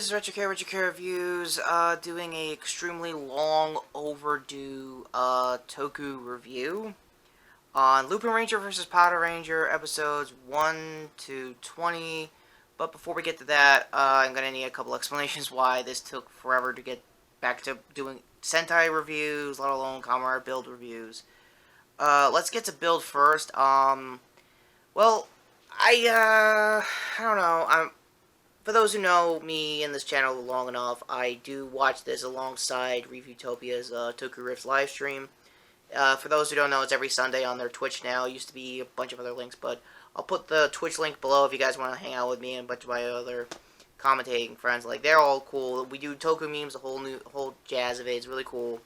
this is Retrokid Reviews, doing a extremely long overdue, Toku review on Lupin Ranger vs. Pataranger episodes 1 to 20. But before we get to that, I'm gonna need a couple explanations why this took forever to get back to doing Sentai reviews, let alone Kamen build reviews. Let's get to build first. Well, I don't know, for those who know me and this channel long enough, I do watch this alongside Reviewtopia's Toku Rift livestream. For those who don't know, it's every Sunday on their Twitch now. It used to be a bunch of other links, but I'll put the Twitch link below if you guys want to hang out with me and a bunch of my other commentating friends. Like, they're all cool. We do Toku memes, the whole jazz of it. It's really cool.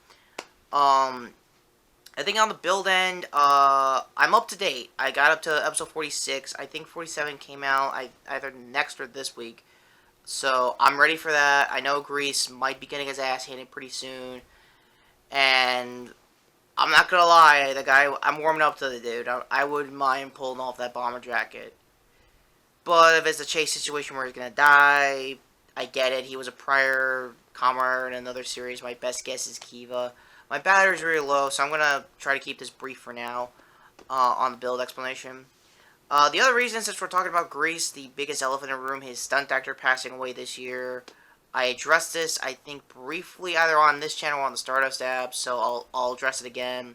I think on the build end, I'm up to date. I got up to episode 46. I think 47 came out either next or this week. So, I'm ready for that. I know Grease might be getting his ass handed pretty soon. And I'm not gonna lie, the guy, I'm warming up to the dude. I wouldn't mind pulling off that bomber jacket. But if it's a chase situation where he's gonna die, I get it. He was a prior comrade in another series. My best guess is Kiva. My battery's really low, so I'm going to try to keep this brief for now on the build explanation. The other reason, since we're talking about Grease, the biggest elephant in the room, his stunt actor passing away this year. I addressed this, I think, briefly either on this channel or on the Stardust app, so I'll address it again.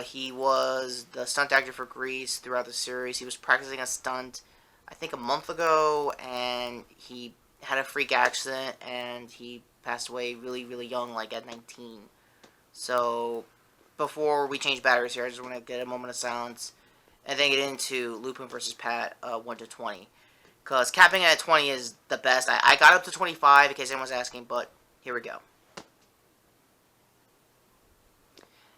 He was the stunt actor for Grease throughout the series. He was practicing a stunt, I think, a month ago, and he had a freak accident, and he passed away really, really young, like at 19. So, before we change batteries here, I just want to get a moment of silence and then get into Lupin vs. Pat 1 to 20. Because capping at 20 is the best. I got up to 25 in case anyone's asking, but here we go.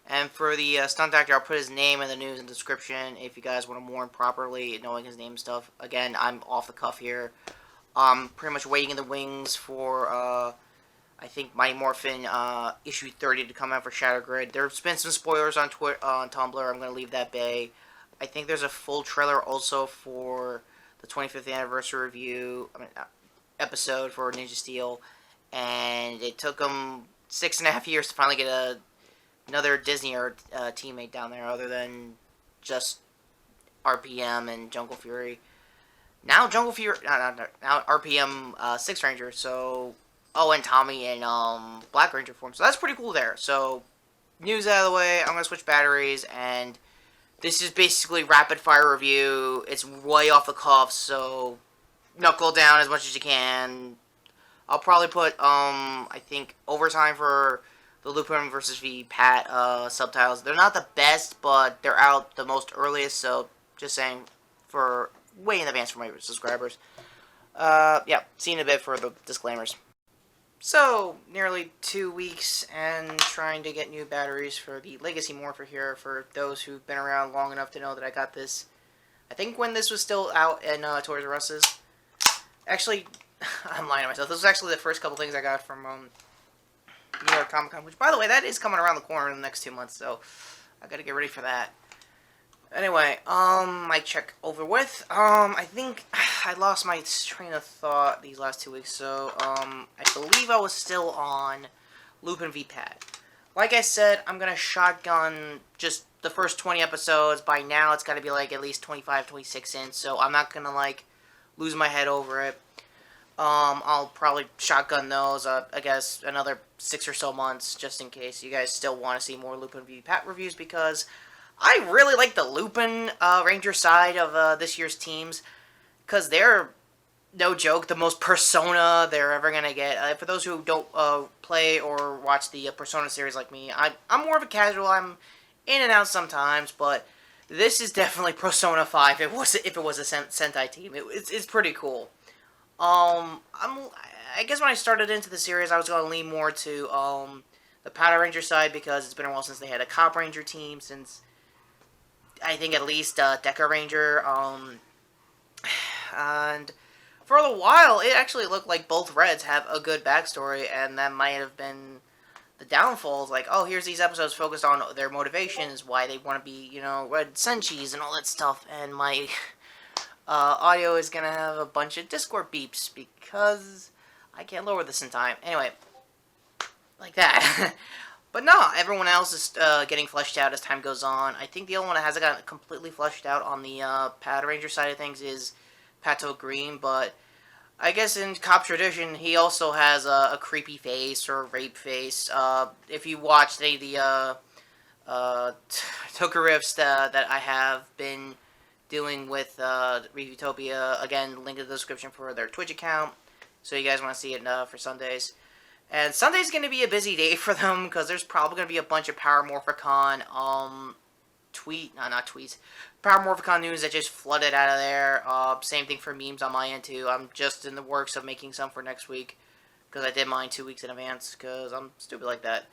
And for the stunt actor, I'll put his name in the news and description if you guys want to mourn properly, knowing his name and stuff. Again, I'm off the cuff here. Pretty much waiting in the wings for I think Mighty Morphin issue 30 to come out for Shadow Grid. There's been some spoilers on Twitter, on Tumblr. I'm going to leave that bay. I think there's a full trailer also for the 25th anniversary review, episode for Ninja Steel, and it took them 6.5 years to finally get another Disney teammate down there, other than just RPM and Jungle Fury. Now Jungle Fury, now RPM 6 Ranger. So. Oh, and Tommy in Black Ranger form. So that's pretty cool there. So, news out of the way. I'm going to switch batteries. And this is basically rapid fire review. It's way off the cuff. So, knuckle down as much as you can. I'll probably put, I think, overtime for the Lupin vs. V Pat subtitles. They're not the best, but they're out the most earliest. So, just saying, for way in advance for my subscribers. Yeah, see you in a bit for the disclaimers. So, nearly 2 weeks and trying to get new batteries for the Legacy Morpher here. For those who've been around long enough to know that I got this, I think when this was still out in Toys R Us's. Actually, I'm lying to myself. This was actually the first couple things I got from New York Comic Con, which, by the way, that is coming around the corner in the next 2 months, so I gotta get ready for that. Anyway, my check over with. I think I lost my train of thought these last 2 weeks, so, I believe I was still on Lupin v Pat. Like I said, I'm gonna shotgun just the first 20 episodes. By now, it's gotta be, like, at least 25, 26 in, so I'm not gonna, like, lose my head over it. I'll probably shotgun those, I guess, another 6 or so months, just in case you guys still want to see more Lupin v Pat reviews, because I really like the Lupin Ranger side of this year's teams, because they're, no joke, the most Persona they're ever going to get. For those who don't play or watch the Persona series like me, I'm more of a casual. I'm in and out sometimes, but this is definitely Persona 5 if it was a Sentai team. It's pretty cool. I guess when I started into the series, I was going to lean more to the Pataranger side, because it's been a while since they had a Cop Ranger team, since I think at least Deca Ranger, and for a while, it actually looked like both Reds have a good backstory, and that might have been the downfalls. Like, oh, here's these episodes focused on their motivations, why they want to be, you know, Red Senshis and all that stuff, and my audio is going to have a bunch of Discord beeps, because I can't lower this in time. Anyway, like that. But no, everyone else is getting fleshed out as time goes on. I think the only one that hasn't gotten completely fleshed out on the pataranger side of things is Pato Green, but I guess in cop tradition, he also has a creepy face or a rape face. If you watched any of the Toku riffs that I have been doing with Reviewtopia, again, link in the description for their Twitch account, so you guys want to see it for Sundays. And Sunday's going to be a busy day for them, because there's probably going to be a bunch of Power Morphicon, Power Morphicon news that just flooded out of there. Same thing for memes on my end, too. I'm just in the works of making some for next week, because I did mine 2 weeks in advance, because I'm stupid like that.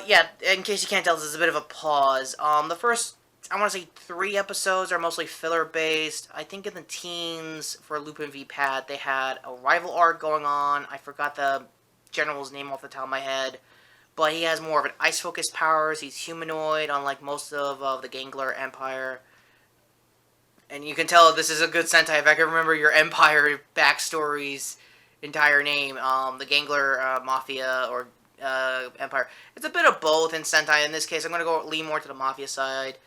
Yeah, in case you can't tell, this is a bit of a pause. The first, I want to say 3 episodes are mostly filler-based. I think in the teens, for Lupin v. Pat, they had a rival arc going on. I forgot the general's name off the top of my head. But he has more of an ice-focused powers. He's humanoid, unlike most of the Gangler Empire. And you can tell this is a good Sentai if I can remember your Empire backstory's entire name. The Gangler Mafia, or Empire. It's a bit of both in Sentai. In this case, I'm going to lean more to the Mafia side.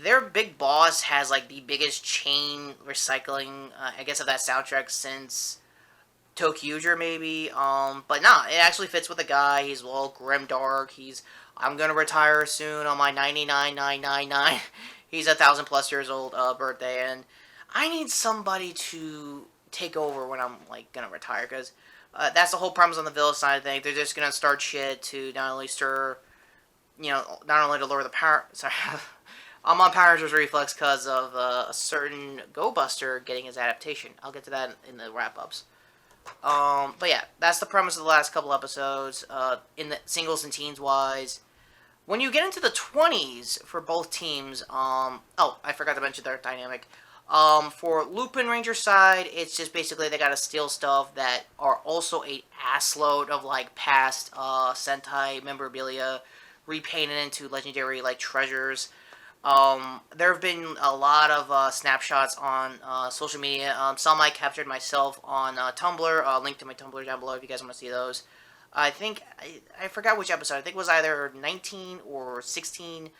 Their big boss has, like, the biggest chain recycling, I guess, of that soundtrack since Toku, maybe. But nah, it actually fits with the guy. He's a little grimdark. I'm gonna retire soon on my 99,999. He's 1,000+ years old birthday, and I need somebody to take over when I'm, like, gonna retire, because that's the whole premise on the villain side of things. They're just gonna start shit to not only to lower the power. Sorry. I'm on Power Ranger's Reflex because of a certain Go Buster getting his adaptation. I'll get to that in the wrap-ups. But yeah, that's the premise of the last couple episodes, in the singles and teens wise. When you get into the 20s for both teams, oh, I forgot to mention their dynamic. For Lupin Ranger side, it's just basically they gotta steal stuff that are also a assload of, like, past, Sentai memorabilia, repainted into legendary, like, treasures. There have been a lot of snapshots on social media. Some I captured myself on Tumblr. Link to my Tumblr down below if you guys want to see those. I think, I forgot which episode. I think it was either 19 or 16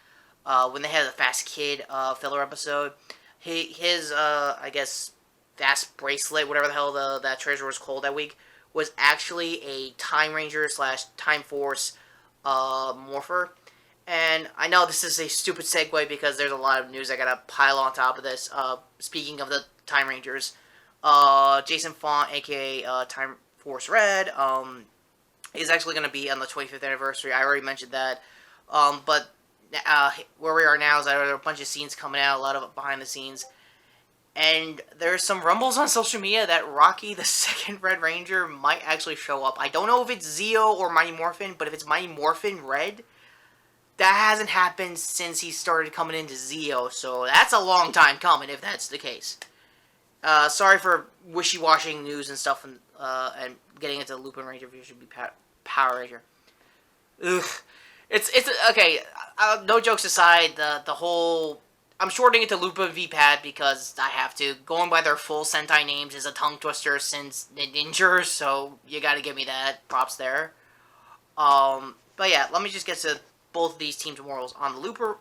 when they had the Fast Kid filler episode. His I guess, Fast Bracelet, whatever the hell that treasure was called that week, was actually a Time Ranger / Time Force morpher. And I know this is a stupid segue because there's a lot of news I gotta pile on top of this. Speaking of the Time Rangers, Jason Font, aka Time Force Red, is actually going to be on the 25th anniversary. I already mentioned that. But where we are now is that there are a bunch of scenes coming out, a lot of it behind the scenes. And there's some rumbles on social media that Rocky, the second Red Ranger, might actually show up. I don't know if it's Zeo or Mighty Morphin, but if it's Mighty Morphin Red, that hasn't happened since he started coming into Zeo, so that's a long time coming if that's the case. Sorry for wishy-washy news and stuff, and getting into Lupin Ranger if you should be Power Ranger. Ugh. It's okay, no jokes aside, the whole... I'm shortening it to Lupin v. Pat because I have to. Going by their full Sentai names is a tongue twister since Ninja, so you gotta give me that. Props there. But yeah, let me just get to both of these teams' morals. On the Lupin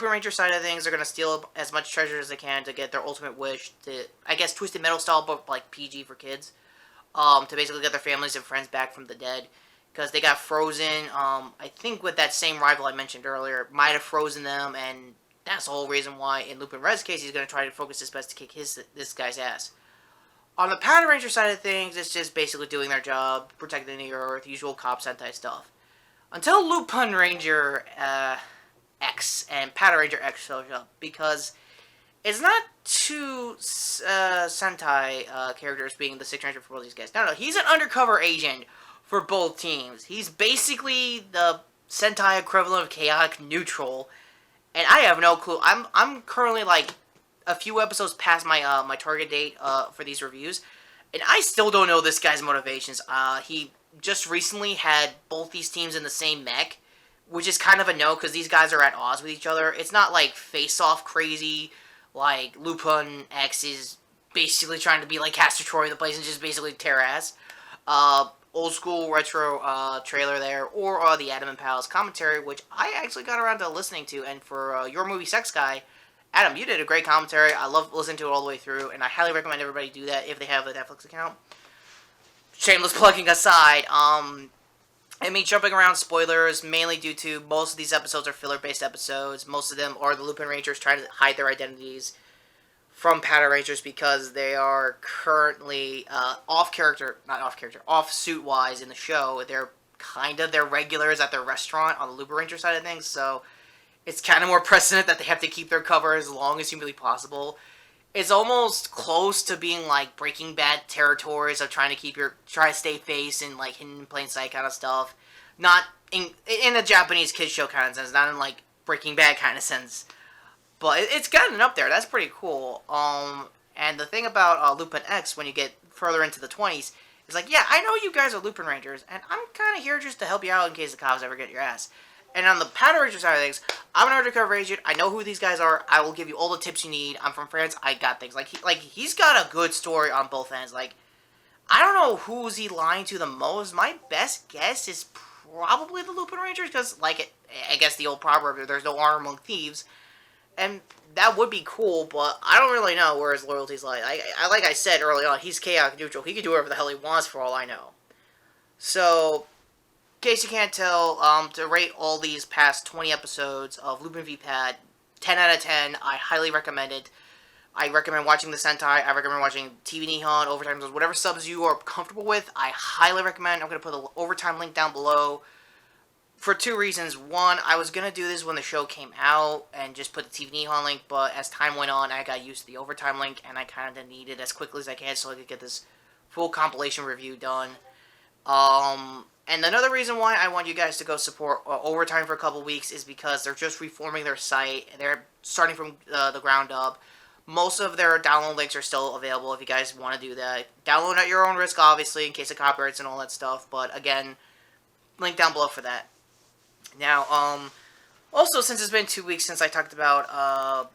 Ranger side of things, they're gonna steal as much treasure as they can to get their ultimate wish to, I guess, Twisted Metal style, but like PG for kids. To basically get their families and friends back from the dead. Because they got frozen, I think with that same rival I mentioned earlier, might have frozen them, and that's the whole reason why, in Lupin Red's case, he's going to try to focus his best to kick this guy's ass. On the pataranger side of things, it's just basically doing their job, protecting the Earth, usual cop Sentai stuff. Until Lupin Ranger X and Pataranger X shows up, because it's not two Sentai characters being the 6th Ranger for both these guys. No, he's an undercover agent for both teams. He's basically the Sentai equivalent of Chaotic Neutral. And I have no clue. I'm currently like a few episodes past my my target date for these reviews, and I still don't know this guy's motivations. He just recently had both these teams in the same mech, which is kind of a no because these guys are at odds with each other. It's not like face-off crazy like Lupin X is basically trying to be like Castor Troy the place and just basically tear ass. Old school retro trailer there, or the Adam and Pals commentary, which I actually got around to listening to. And for Your Movie Sex Guy, Adam, you did a great commentary. I love listening to it all the way through, and I highly recommend everybody do that if they have a Netflix account. Shameless plugging aside, and me jumping around spoilers, mainly due to most of these episodes are filler-based episodes. Most of them are the Lupin Rangers trying to hide their identities from patarangers because they are currently off suit-wise in the show. They're kind of their regulars at their restaurant on the Lupin Ranger side of things, so it's kind of more precedent that they have to keep their cover as long as humanly possible. It's almost close to being like Breaking Bad territories of trying to stay face and like hidden in plain sight kind of stuff. Not in a Japanese kids show kind of sense, not in like Breaking Bad kind of sense. But it's gotten up there. That's pretty cool. And the thing about Lupin X, when you get further into the 20s, is like, yeah, I know you guys are Lupin Rangers, and I'm kind of here just to help you out in case the cops ever get your ass. And on the pataranger side of things, I'm an undercover agent. I know who these guys are. I will give you all the tips you need. I'm from France. I got things. He's got a good story on both ends. Like, I don't know who's he lying to the most. My best guess is probably the Lupin Rangers, because, I guess the old proverb, there's no honor among thieves. And that would be cool, but I don't really know where his loyalties lie. Like I said early on, he's chaotic neutral. He can do whatever the hell he wants for all I know. So, in case you can't tell, to rate all these past 20 episodes of Lupin v. Pat, 10 out of 10, I highly recommend it. I recommend watching the Sentai, I recommend watching TV Nihon, Overtime, whatever subs you are comfortable with, I highly recommend. I'm going to put the Overtime link down below. For two reasons. One, I was going to do this when the show came out and just put the TV Nihon link, but as time went on, I got used to the Overtime link, and I kind of needed it as quickly as I can so I could get this full compilation review done. And another reason why I want you guys to go support Overtime for a couple weeks is because they're just reforming their site. They're starting from the ground up. Most of their download links are still available if you guys want to do that. Download at your own risk, obviously, in case of copyrights and all that stuff, but again, link down below for that. Now, also, since it's been 2 weeks since I talked about,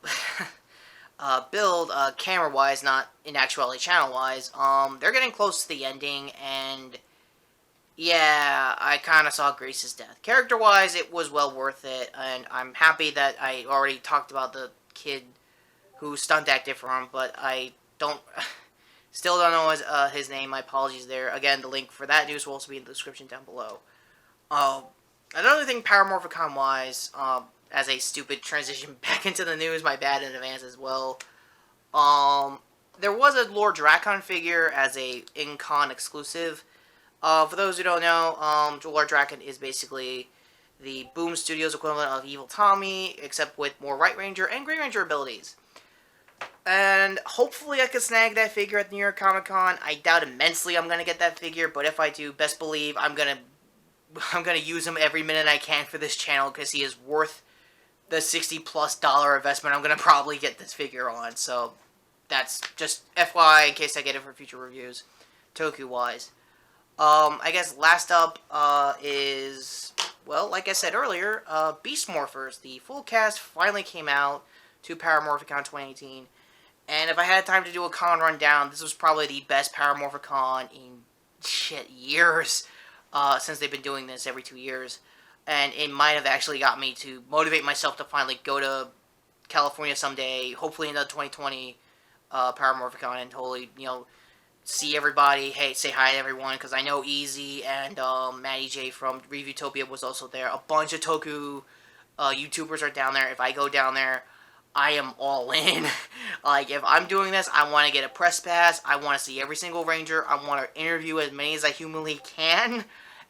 build, camera-wise, not in actuality channel-wise, they're getting close to the ending, and, yeah, I kind of saw Grace's death. Character-wise, it was well worth it, and I'm happy that I already talked about the kid who stunt acted for him, but I still don't know his name. My apologies there. Again, the link for that news will also be in the description down below. Another thing, Power Morphicon-wise, as a stupid transition back into the news, my bad in advance as well. There was a Lord Drakon figure as a in-con exclusive. For those who don't know, Lord Drakon is basically the Boom Studios equivalent of Evil Tommy, except with more Right Ranger and Green Ranger abilities. And hopefully I can snag that figure at New York Comic Con. I doubt immensely I'm going to get that figure, but if I do, best believe I'm going to use him every minute I can for this channel because he is worth the $60+ investment I'm going to probably get this figure on. So that's just FYI in case I get it for future reviews, Toku-wise. I guess last up is, well, like I said earlier, Beast Morphers. The full cast finally came out to Power Morphicon 2018. And if I had time to do a con rundown, this was probably the best Power Morphicon in, years. Since they've been doing this every 2 years. And it might have actually got me to motivate myself to finally go to California someday, hopefully in the 2020 Power Morphicon, and totally, see everybody, say hi to everyone, because I know Easy and Maddie J from Reviewtopia was also there. A bunch of Toku YouTubers are down there. If I go down there, I am all in. If I'm doing this, I want to get a press pass. I want to see every single Ranger. I want to interview as many as I humanly can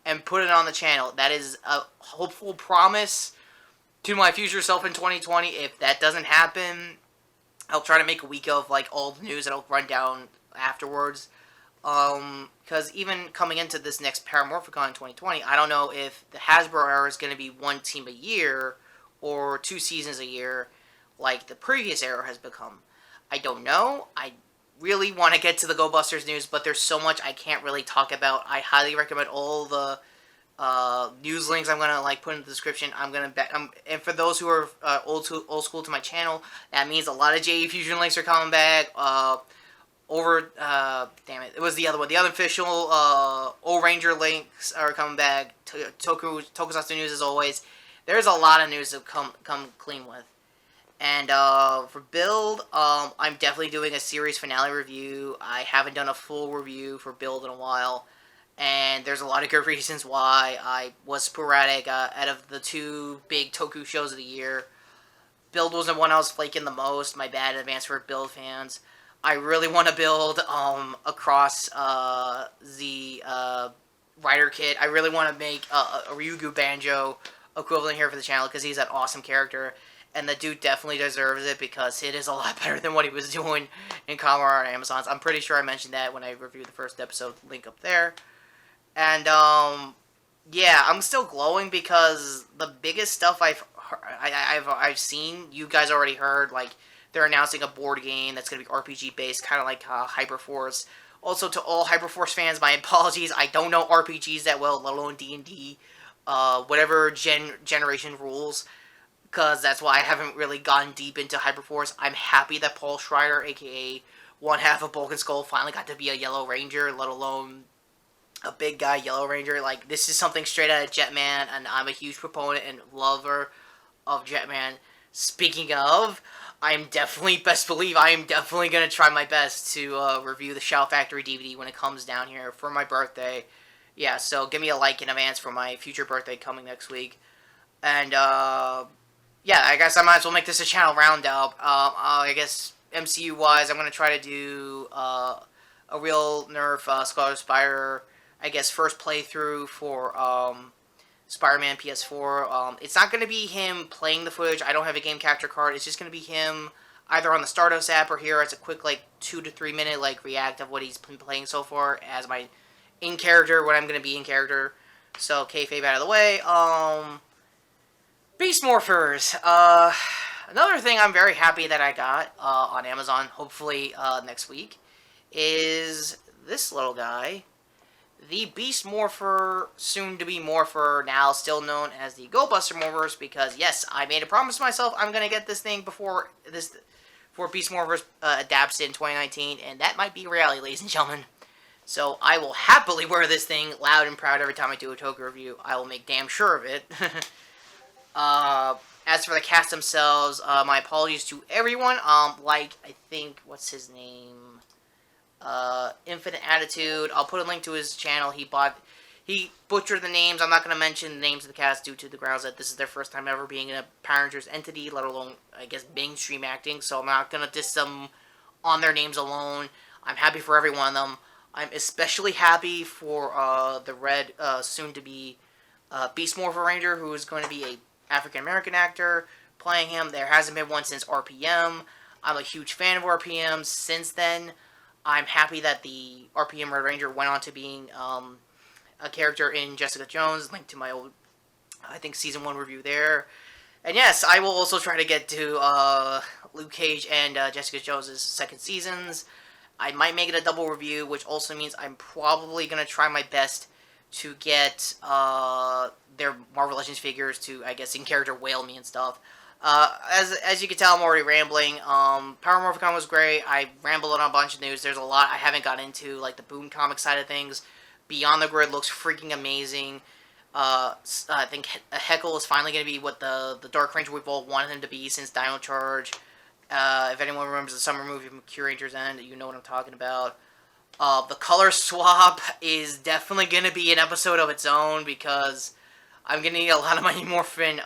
and put it on the channel. That is a hopeful promise to my future self in 2020. If that doesn't happen, I'll try to make a week of, all the news that I'll run down afterwards. Because even coming into this next Paramorphicon in 2020, I don't know if the Hasbro era is going to be one team a year or 2 seasons a year, like the previous era has become. I don't know. I really want to get to the Go Busters news, but there's so much I can't really talk about. I highly recommend all the news links I'm going to put in the description. And for those who are old school to my channel, that means a lot of JE Fusion links are coming back. damn it, it was the other one. The unofficial O-Ranger links are coming back. Tokusatsu news as always. There's a lot of news to come clean with. And for Build, I'm definitely doing a series finale review. I haven't done a full review for Build in a while. And there's a lot of good reasons why. I was sporadic out of the two big Toku shows of the year. Build was the one I was flaking the most. My bad in advance for Build fans. I really want to build across the Rider Kit. I really want to make a Ryugu Banjo equivalent here for the channel because he's an awesome character. And the dude definitely deserves it because it is a lot better than what he was doing in Kamara on Amazon's. I'm pretty sure I mentioned that when I reviewed the first episode. Link up there. And, yeah, I'm still glowing because the biggest stuff I've seen, you guys already heard, like, they're announcing a board game that's going to be RPG-based, kind of like Hyperforce. Also, to all Hyperforce fans, my apologies, I don't know RPGs that well, let alone D&D, whatever generation rules, because that's why I haven't really gotten deep into Hyperforce. I'm happy that Paul Schreider, a.k.a. one half of Bulk and Skull, finally got to be a Yellow Ranger, let alone a big guy Yellow Ranger. Like, this is something straight out of Jetman, and I'm a huge proponent and lover of Jetman. Speaking of, best believe I am definitely going to try my best to review the Shout Factory DVD when it comes down here for my birthday. Yeah, so give me a like in advance for my future birthday coming next week. And, yeah, I guess I might as well make this a channel roundup. I guess MCU-wise, I'm going to try to do a real Nerf Scarlet Spider, I guess, first playthrough for Spider-Man PS4. It's not going to be him playing the footage. I don't have a game capture card. It's just going to be him either on the Stardust app or here as a quick, like, 2 to 3 minute, like, react of what he's been playing so far as my in-character, when I'm going to be in character. So, kayfabe out of the way. Beast Morphers. Another thing I'm very happy that I got on Amazon, hopefully next week, is this little guy. The Beast Morpher, soon-to-be Morpher, now still known as the Go Buster Morphers, because, yes, I made a promise to myself I'm going to get this thing before Beast Morphers adapts in 2019, and that might be reality, ladies and gentlemen. So I will happily wear this thing loud and proud every time I do a Toku review. I will make damn sure of it. As for the cast themselves, my apologies to everyone. Like, I think, what's his name? Infinite Attitude. I'll put a link to his channel. He butchered the names. I'm not going to mention the names of the cast due to the grounds that this is their first time ever being in a Power Rangers entity, let alone, I guess, mainstream acting, so I'm not going to diss them on their names alone. I'm happy for every one of them. I'm especially happy for the red, soon-to-be Beast Morpher Ranger, who is going to be a African-American actor playing him. There hasn't been one since RPM. I'm a huge fan of RPM since then. I'm happy that the RPM Red Ranger went on to being a character in Jessica Jones, linked to my old, I think, Season 1 review there. And yes, I will also try to get to Luke Cage and Jessica Jones' second seasons. I might make it a double review, which also means I'm probably going to try my best to get their Marvel Legends figures to, I guess, in-character whale me and stuff. As you can tell, I'm already rambling. Power Morphicon was great. I rambled on a bunch of news. There's a lot I haven't got into, like the Boom comic side of things. Beyond the Grid looks freaking amazing. I think Heckle is finally going to be what the Dark Ranger we've all wanted him to be since Dino Charge. If anyone remembers the summer movie from Q Ranger's End, you know what I'm talking about. The color swap is definitely going to be an episode of its own because I'm going to need a lot of my Morphin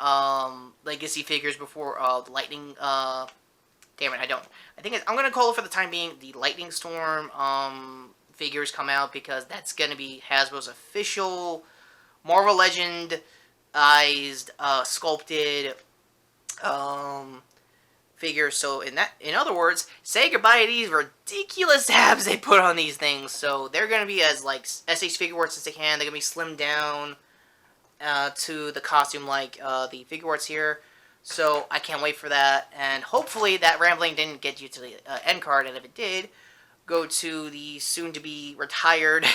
Legacy figures before the Lightning... damn it, I think I'm going to call it for the time being the Lightning Storm figures come out because that's going to be Hasbro's official Marvel Legendized, sculpted figures. So in other words, say goodbye to these ridiculous abs they put on these things. So they're going to be as like SH figure arts as they can. They're going to be slimmed down to the costume like the figure arts here. So I can't wait for that. And hopefully that rambling didn't get you to the end card. And if it did, go to the soon-to-be retired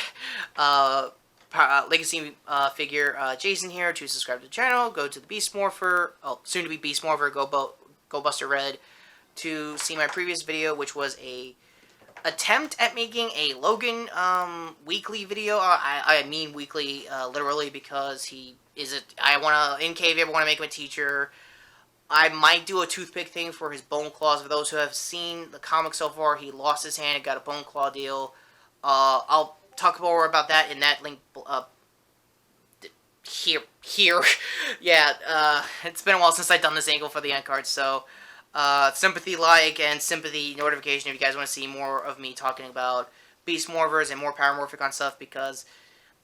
Legacy figure Jason here to subscribe to the channel. Go to the Beast Morpher, soon-to-be Beast Morpher, Go Buster Red to see my previous video, which was a attempt at making a Logan weekly video. I mean weekly, literally, because he is a. I want to, in case you ever want to make him a teacher, I might do a toothpick thing for his bone claws. For those who have seen the comic so far, he lost his hand and got a bone claw deal. I'll talk more about that in that link here. Yeah, it's been a while since I've done this angle for the end card, so sympathy like and sympathy notification if you guys want to see more of me talking about Beast Morphers and more Power Morphicon stuff, because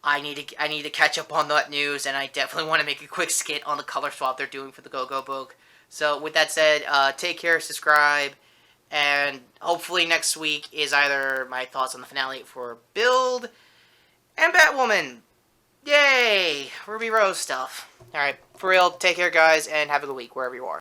I need to catch up on that news, and I definitely want to make a quick skit on the color swap they're doing for the Go-Go book. So with that said, take care, subscribe, and hopefully next week is either my thoughts on the finale for Build and Batwoman. Yay! Ruby Rose stuff. Alright, for real, take care guys, and have a good week wherever you are.